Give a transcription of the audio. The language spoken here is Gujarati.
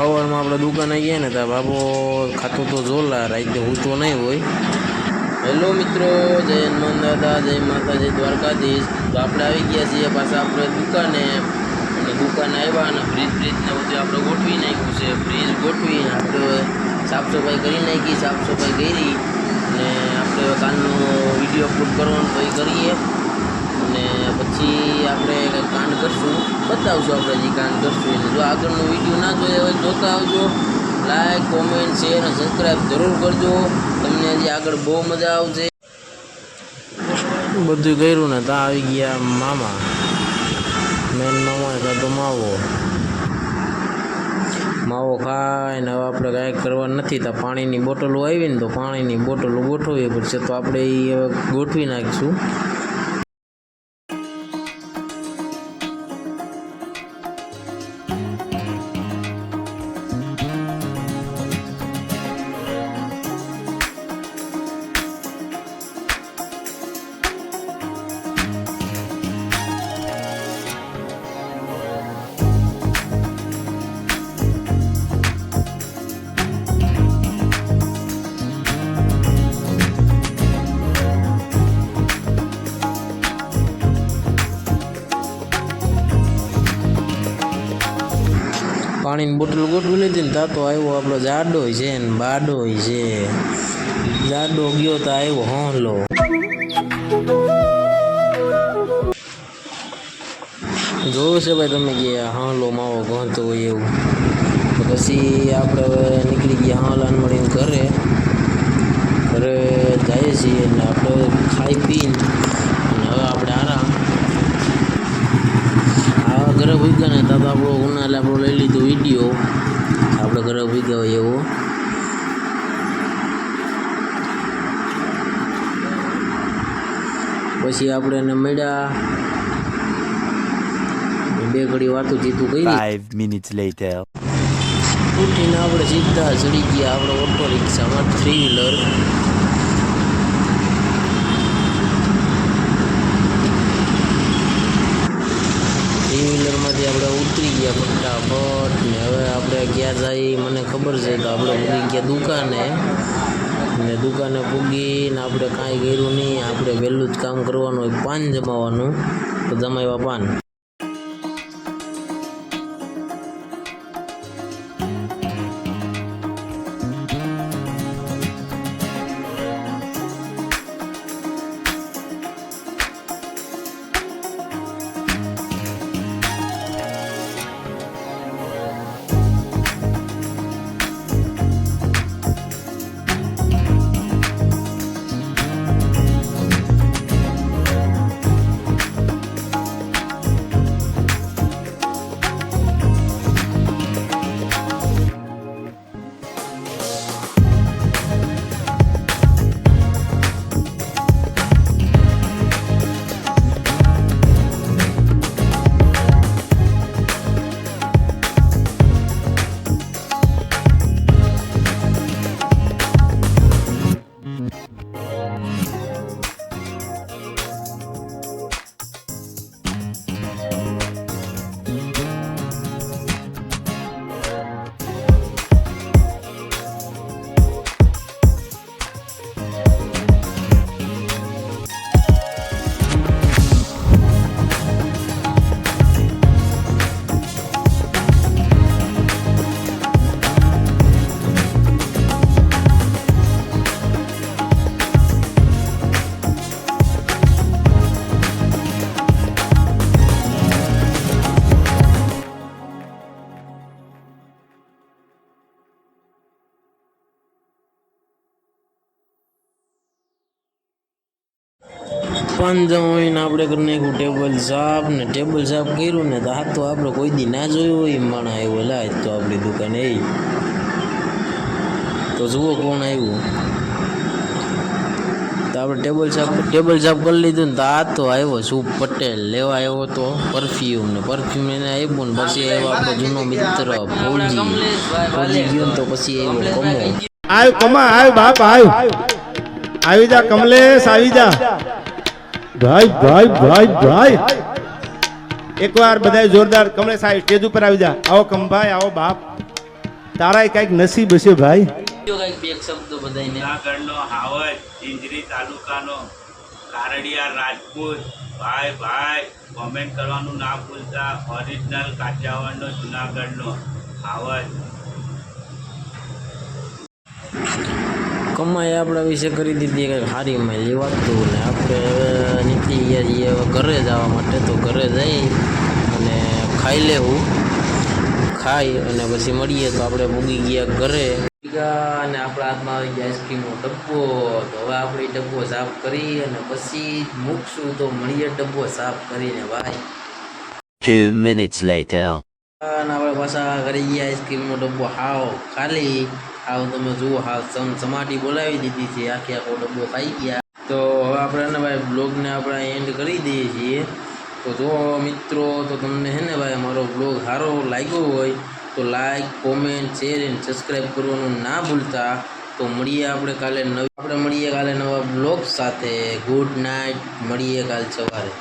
સવારમાં આપણે દુકાને ગયા ને ત્યાં બાબો ખાતો તો જોલા રાતે ઊંચો નહીં હોય. હેલો મિત્રો, જય હનુમાન દાદા, જય માતાજી, દ્વારકાધીશ. તો આપણે આવી ગયા છીએ પાછા આપણે દુકાને. અને દુકાને આવ્યા અને ફ્રીજને બધું આપણે ગોઠવી નાખ્યું છે. ફ્રીજ ગોઠવીને આપણે સાફ સફાઈ કરી નાખી. સાફ સફાઈ કરી અને આપણે કાલનો વિડીયો અપલોડ કરવાનો તો એ કરીએ. અને પછી આપણે કંઈક કાંડ કરશું, બતાવશું આપણે જે કાંડ કરશું એને. જો આગળનો વિડીયો ના જોયા હોય જોતા આવજો. લાઈક, કોમેન્ટ, શેર અને સબસ્ક્રાઈબ જરૂર કરજો. તમને હજી આગળ બહુ મજા આવશે. બધું કર્યું ને ત્યાં આવી ગયા મામા, મેન મામા કાં તો માવો ખાઈને હવે આપણે કાંઈક કરવા નથી. તો પાણીની બોટલો આવી ને તો પાણીની બોટલો ગોઠવવી પડશે. તો આપણે એ હવે ગોઠવી નાખીશું. પાણીની બોટલ ગોઠવી લીધી ને ત્યાં તો આવ્યો આપણો જાડો છે ને બાડો છે. જાડો ગયો તો આવ્યો હોલો. જોયું છે ભાઈ તમે કે હાલો માવો ગણતો હોય એવું. તો પછી આપણે હવે નીકળી ગયા હાલાન મળીને ઘરે જઈએ છીએ ને આપણે ખાઈ પીને અને હવે આપણે આરામ. ઘરે ભૂગ્યા ને તો આપણો ઉનાળે આપણો લઈ લીધો વિડીયો. આપણે ઘરે ભૂગ્યા હોય એવો. પછી આપણે એને મળ્યા, બે ઘડી વાતું ચીતું કરી. 5 minutes later. ઉઠીને આપણે સીધા ચડી ગયા આપણે ઓટો રિક્ષામાં, 3 વ્હીલર. વ્હીલરમાંથી આપણે ઉતરી ગયા ફટાફટ. ને હવે આપણે ક્યાં જાય મને ખબર છે. તો આપણે પૂગી ગયા દુકાને. ને દુકાને પૂગીને આપણે કાંઈ કર્યું નહીં. આપણે વહેલું જ કામ કરવાનું હોય, પાન જમાવાનું. તો જમાવ્યા પાન. પાન જમાવીને આપણે કરી નાખ્યું ટેબલ સાફ. ને ટેબલ સાફ કર્યું ને તો આ તો આપણે કોઈ દી ના જોયું હોય માણસ આવ્યો લાય તો આપણી દુકાને. એ તો જુઓ કોણ આવ્યું. તો આપણે ટેબલ સાફ કરી લીધું ને તો આ તો આવ્યો શુભ પટેલ લેવા આવ્યો તો પરફ્યુમ એને આવ્યું ને પછી આવ્યો આપણો જૂનો મિત્ર ફૌજી ગયો ને તો પછી આવ્યો કમા આવ બાપ આવ આવી જા કમલેશ આવી જા ભાઈ ભાઈ ભાઈ ભાઈ એકવાર બધાય જોરદાર કમલેશ આ સ્ટેજ ઉપર આવી જા. આવો કમભાઈ આવો બાપ તારાય કાંઈક નસીબ હશે ભાઈ. કયો કાંઈક બે શબ્દો બધાને. જૂનાગઢનો હાવજ ઝીંઝરી તાલુકાનો કારડિયા રાજપૂત ભાઈ ભાઈ કોમેન્ટ કરવાનું ના ભૂલતા. ઓરિજિનલ કાઠિયાવાડનો જૂનાગઢનો હાવજ. કમાઈ આપણા વિશે કરી દીધી કંઈક સારી માઇલ વાતું ને આપણે હવે નીકળી ગયા છીએ હવે ઘરે જવા માટે. તો ઘરે જઈ અને ખાઈ લેવું, ખાઈ અને પછી મળીએ. તો આપણે મૂકી ગયા ઘરે અને આપણા હાથમાં આવી ગયા આઈસ્ક્રીમનો ડબ્બો. તો હવે આપણે એ ડબ્બો સાફ કરી અને પછી મૂકશું. તો મળીએ ડબ્બો સાફ કરીને ભાઈ. 2 minutes later. અને આપણે પાછા કરી ગયા. આઈસ્ક્રીમનો ડબ્બો હાવ ખાલી. હાવ તમે જુઓ, હાવ સમાટી બોલાવી દીધી છે. આખો ડબ્બો ખાઈ ગયા. તો હવે આપણે ને ભાઈ બ્લોગને આપણે એન્ડ કરી દઈએ છીએ. તો જો મિત્રો, તો તમને છે ને ભાઈ મારો બ્લોગ સારો લાગ્યો હોય તો લાઈક, કોમેન્ટ, શેર અને સબસ્ક્રાઈબ કરવાનું ના ભૂલતા. તો મળીએ આપણે કાલે નવા બ્લોગ સાથે. ગુડ નાઇટ, મળીએ કાલ સવારે.